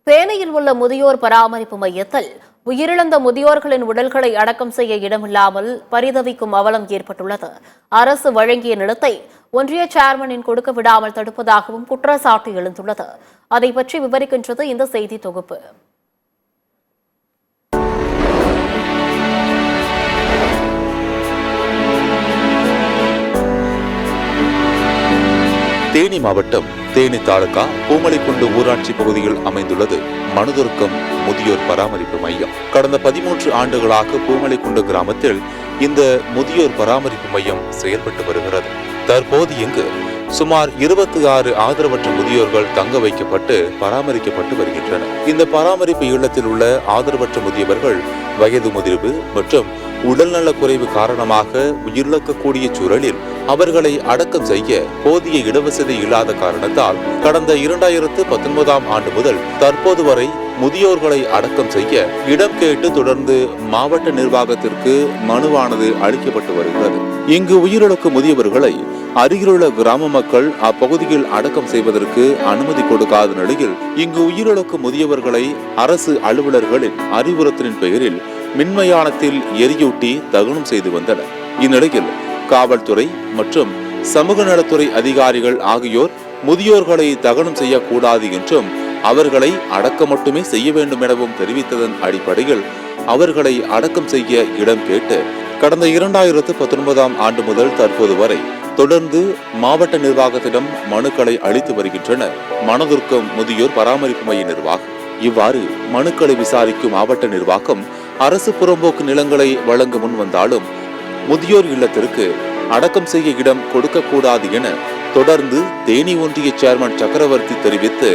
தேனியில் உள்ள முதியோர் பராமரிப்பு மையத்தில் உயிரிழந்த முதியோர்களின் உடல்களை அடக்கம் செய்ய இடமில்லாமல் பரிதவிக்கும் அவலம் ஏற்பட்டுள்ளது. அரசு வழங்கிய நிலத்தை ஒன்றிய சேர்மனின் கொடுக்க விடாமல் தடுப்பதாகவும் குற்றச்சாட்டு எழுந்துள்ளது. அதை பற்றி விவரிக்கின்றது இந்த செய்தி தொகுப்பு. தேனி மாவட்டம் தேனி தாலுகா பூமலைக்குண்டு ஊராட்சி பகுதியில் அமைந்துள்ளது மனதுருக்கம் முதியோர் பராமரிப்பு மையம். கடந்த 13 ஆண்டுகளாக பூமலைக்குண்டு கிராமத்தில் இந்த முதியோர் பராமரிப்பு மையம் செயல்பட்டு வருகிறது. தற்போது இங்கு சுமார் 26 ஆதரவற்ற முதியோர்கள் தங்க வைக்கப்பட்டு பராமரிக்கப்பட்டு வருகின்றனர். இந்த பராமரிப்பு இல்லத்தில் உள்ள ஆதரவற்ற முதியவர்கள் வயது முதிர்வு மற்றும் உடல்நல குறைவு காரணமாக உயிரிழக்கக்கூடிய சூழலில் அவர்களை அடக்கம் செய்ய போதிய இடவசதி இல்லாத காரணத்தால் கடந்த 2019ஆம் ஆண்டு முதல் தற்போது வரை முதியோர்களை அடக்கம் செய்ய இடம் கேட்டு தொடர்ந்து மாவட்ட நிர்வாகத்திற்கு மனுவானது அளிக்கப்பட்டு வருகிறது. இங்கு உயிரிழக்கும் முதியவர்களை அருகிலுள்ள கிராம மக்கள் அப்பகுதியில் அடக்கம் செய்வதற்கு அனுமதி கொடுக்காத நிலையில் இங்கு உயிரிழக்கும் முதியவர்களை அரசு அலுவலர்களின் அறிவுறுத்தலின் பெயரில் மின்மயானத்தில் எரியூட்டி தகனம் செய்து வந்தனர். இந்நிலையில் காவல்துறை மற்றும் சமூக நலத்துறை அதிகாரிகள் ஆகியோர் முதியோர்களை தகனம் செய்யக்கூடாது என்றும் அவர்களை அடக்கம் மட்டுமே செய்ய வேண்டும் எனவும் தெரிவித்ததன் அடிப்படையில் அவர்களை அடக்கம் செய்ய இடம் கேட்டு கடந்த 2019ஆம் ஆண்டு முதல் தற்போது வரை தொடர்ந்து மாவட்ட நிர்வாகத்திடம் மனுக்களை அளித்து வருகின்றனர் மனதுருக்கம் முதியோர் பராமரிப்பு மைய நிர்வாகம். இவ்வாறு மனுக்களை விசாரிக்கும் மாவட்ட நிர்வாகம் அரசு புறம்போக்கு நிலங்களை வழங்க முன் வந்தாலும் முதியோர் இல்லத்திற்கு அடக்கம் செய்ய இடம் கொடுக்கக்கூடாது என தொடர்ந்து தேனி ஒன்றிய சேர்மன் சக்கரவர்த்தி தெரிவித்து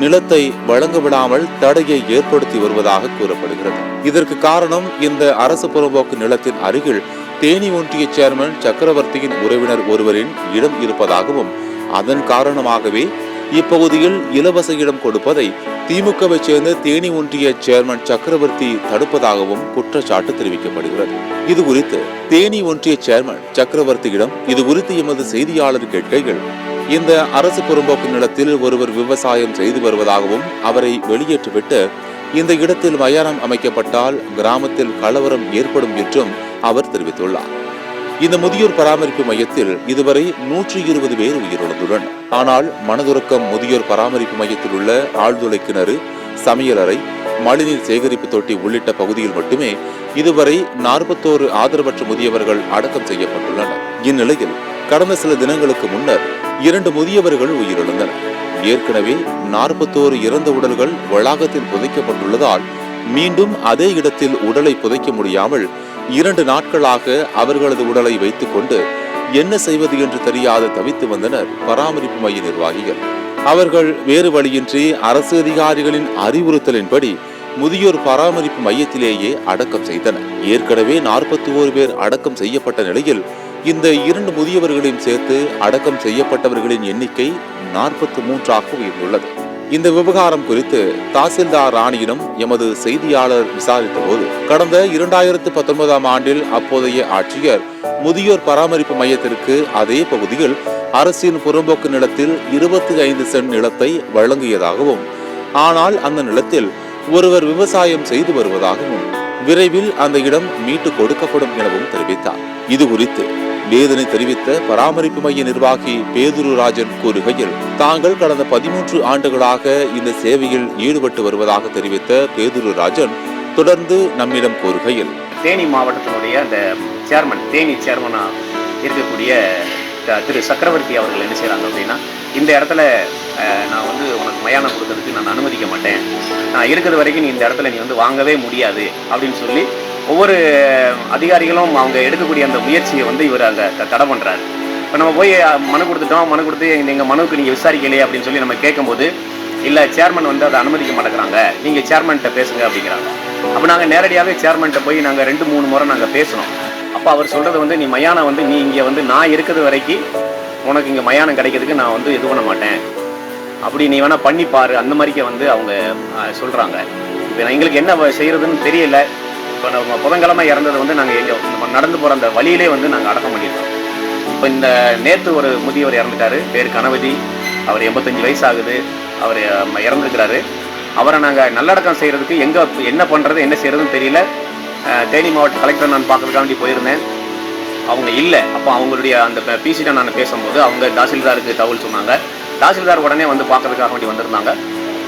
நிலத்தை வழங்க விடாமல் தடையை ஏற்படுத்தி வருவதாக கூறப்படுகிறது. இதற்கு காரணம் இந்த அரசு புறம்போக்கு நிலத்தின் அருகில் தேனி ஒன்றிய சேர்மன் சக்கரவர்த்தியின் உறவினர் ஒருவரின் இடம் இருப்பதாகவும் அதன் காரணமாகவே இப்பகுதியில் இலவச இடம் கொடுப்பதை திமுகவை சேர்ந்த தேனி ஒன்றிய சேர்மன் சக்கரவர்த்தி தடுப்பதாகவும் குற்றச்சாட்டு தெரிவிக்கப்படுகிறது. இது குறித்து தேனி ஒன்றிய சேர்மன் சக்கரவர்த்தியிடம் இது குறித்து எமது செய்தியாளர் கேட்கையில் இந்த அரசு புறம்போக்கு நிலத்தில் ஒருவர் விவசாயம் செய்து வருவதாகவும் அவரை வெளியேற்றிவிட்டு இந்த இடத்தில் மயானம் அமைக்கப்பட்டால் கிராமத்தில் கலவரம் ஏற்படும் என்றும் அவர் தெரிவித்துள்ளார். இந்த முதியோர் பராமரிப்பு மையத்தில் இதுவரை 120 பேர் உயிரிழந்துள்ளனர். ஆனால் மனதுருக்கம் முதியோர் பராமரிப்பு மையத்தில் உள்ள ஆழ்துளை கிணறு, சமையலறை, மழைநீர் சேகரிப்பு தொட்டி உள்ளிட்ட பகுதியில் மட்டுமே இதுவரை 41 ஆதரவற்ற முதியவர்கள் அடக்கம் செய்யப்பட்டுள்ளனர். இந்நிலையில் கடந்த சில தினங்களுக்கு முன்னர் 2 முதியவர்கள் உயிரிழந்தனர். ஏற்கனவே 41 இறந்த உடல்கள் வளாகத்தில் புதைக்கப்பட்டுள்ளதால் மீண்டும் அதே இடத்தில் உடலை புதைக்க முடியாமல் 2 நாட்களாக அவர்களது உடலை வைத்துக் கொண்டு என்ன செய்வது என்று தெரியாது தவித்து வந்தனர் பராமரிப்பு மைய நிர்வாகிகள். அவர்கள் வேறு வழியின்றி அரசு அதிகாரிகளின் அறிவுறுத்தலின்படி முதியோர் பராமரிப்பு மையத்திலேயே அடக்கம் செய்தனர். ஏற்கனவே 41 பேர் அடக்கம் செய்யப்பட்ட நிலையில் இந்த 2 முதியவர்களையும் சேர்த்து அடக்கம் செய்யப்பட்டவர்களின் எண்ணிக்கை 43ஆக உயர்ந்துள்ளது. இந்த விவகாரம் குறித்து தாசில்தார் ராணியிடம் எமது செய்தியாளர் விசாரித்த போது கடந்த 2019ஆம் ஆண்டில் அப்போதைய ஆட்சியர் முதியோர் பராமரிப்பு மையத்திற்கு அதே பகுதியில் அரசின் புறம்போக்கு நிலத்தில் 25 சென்ட் நிலத்தை வழங்கியதாகவும் ஆனால் அந்த நிலத்தில் ஒருவர் விவசாயம் செய்து வருவதாகவும் விரைவில் அந்த இடம் மீட்டு கொடுக்கப்படும் எனவும் தெரிவித்தார். இது குறித்து வேதனை தெரிவித்த பராமரிப்பு மைய நிர்வாகி பேதுரு ராஜன் கூறுகையில் தாங்கள் கடந்த 13 ஆண்டுகளாக இந்த சேவையில் ஈடுபட்டு வருவதாக தெரிவித்த பேதுரு ராஜன் தொடர்ந்து நம்மிடம் கூறுகையில் தேனி மாவட்டத்தினுடைய அந்த சேர்மன் தேனி சேர்மனா இருக்கக்கூடிய திரு சக்கரவர்த்தி அவர்கள் என்ன செய்யறாங்க அப்படின்னா, இந்த இடத்துல நான் வந்து உனக்கு மயானம் கொடுக்கறதுக்கு நான் அனுமதிக்க மாட்டேன், நான் இருக்கிறது வரைக்கும் நீ இந்த இடத்துல நீ வந்து வாங்கவே முடியாது அப்படின்னு சொல்லி ஒவ்வொரு அதிகாரிகளும் அவங்க எடுக்கக்கூடிய அந்த முயற்சியை வந்து இவர் அங்கே தடை பண்ணுறாரு. இப்போ நம்ம போய் மனு கொடுத்துட்டோம், மனு கொடுத்து எங்கள் மனுவுக்கு நீங்கள் விசாரிக்கலையே அப்படின்னு சொல்லி நம்ம கேட்கும்போது இல்லை சேர்மன் வந்து அதை அனுமதிக்க மாட்டேங்கிறாங்க, நீங்கள் சேர்மன்கிட்ட பேசுங்க அப்படிங்கிறாங்க. அப்போ நாங்கள் நேரடியாகவே சேர்மன்கிட்ட போய் நாங்கள் 2-3 முறை நாங்கள் பேசணும். அப்போ அவர் சொல்கிறது வந்து நீ மயானம் வந்து நீ இங்கே வந்து நான் இருக்கிறது வரைக்கும் உனக்கு இங்கே மயானம் கிடைக்கிறதுக்கு நான் வந்து இது பண்ண மாட்டேன், அப்படி நீ வேணால் பண்ணிப்பாரு அந்த மாதிரிக்க வந்து அவங்க சொல்கிறாங்க. இப்போ எங்களுக்கு என்ன செய்கிறதுன்னு தெரியல. இப்போ நம்ம புதன்கிழமை இறந்தது வந்து நாங்கள் எங்கள் நடந்து போகிற அந்த வழியிலே வந்து நாங்கள் அடக்கம் பண்ணியிருக்கோம். இப்போ இந்த நேற்று ஒரு முதியவர் இறந்துட்டாரு, பேர் கணபதி, அவர் 85 வயசு ஆகுது, அவர் இறந்துருக்கிறாரு. அவரை நாங்கள் நல்லடக்கம் செய்கிறதுக்கு என்ன பண்ணுறது என்ன செய்கிறதுன்னு தெரியல. தேனி மாவட்ட கலெக்டர் நான் பார்க்கறதுக்காண்டி போயிருந்தேன். அவங்க இல்லை. அப்போ அவங்களுடைய அந்த பிசிட்ட நான் பேசும்போது அவங்க தாசில்தாருக்கு தகவல் சொன்னாங்க. தாசில்தார் உடனே வந்து பார்க்கறதுக்காக வேண்டி வந்திருந்தாங்க.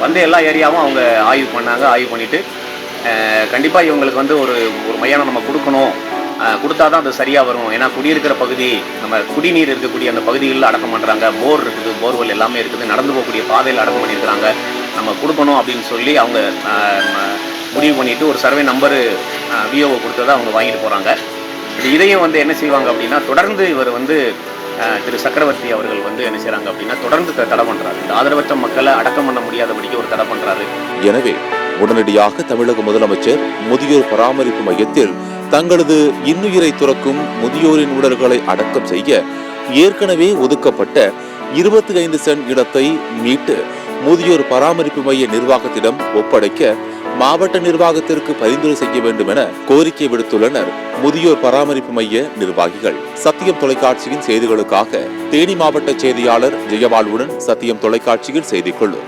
வந்து எல்லா ஏரியாவும் அவங்க ஆய்வு பண்ணாங்க. ஆய்வு பண்ணிவிட்டு கண்டிப்பாக இவங்களுக்கு வந்து ஒரு மயானம் நம்ம கொடுக்கணும், கொடுத்தா தான் அது சரியாக வரும். ஏன்னா குடியிருக்கிற பகுதி, நம்ம குடிநீர் இருக்கக்கூடிய அந்த பகுதிகளில் அடக்கம் பண்ணுறாங்க. போர் இருக்குது, போர்வெல் எல்லாமே இருக்குது, நடந்து போகக்கூடிய பாதையில் அடக்கம் பண்ணியிருக்கிறாங்க. நம்ம கொடுக்கணும் அப்படின்னு சொல்லி அவங்க முடிவு பண்ணிவிட்டு ஒரு சர்வே நம்பரு விஓவை கொடுத்ததை அவங்க வாங்கிட்டு போகிறாங்க. இதையும் வந்து என்ன செய்வாங்க அப்படின்னா, தொடர்ந்து இவர் வந்து திரு சக்கரவர்த்தி அவர்கள் வந்து என்ன செய்கிறாங்க அப்படின்னா, தொடர்ந்து தடை பண்ணுறாரு. இந்த ஆதரவற்ற மக்களை அடக்கம் பண்ண முடியாதபடிக்கு ஒரு தடை பண்ணுறாரு. எனவே உடனடியாக தமிழக முதலமைச்சர் முதியோர் பராமரிப்பு மையத்தில் தங்களது இன்னுயிரை துறக்கும் முதியோரின் உடல்களை அடக்கம் செய்ய ஏற்கனவே ஒதுக்கப்பட்ட 25 சென்ட் இடத்தை மீட்டு முதியோர் பராமரிப்பு மைய நிர்வாகத்திடம் ஒப்படைக்க மாவட்ட நிர்வாகத்திற்கு பரிந்துரை செய்ய வேண்டும் என கோரிக்கை விடுத்துள்ளனர் முதியோர் பராமரிப்பு மைய நிர்வாகிகள். சத்தியம் தொலைக்காட்சியின் செய்திகளுக்காக தேனி மாவட்ட செய்தியாளர் ஜெயவாழ்வுடன் சத்தியம் தொலைக்காட்சியில் செய்திக்குழு.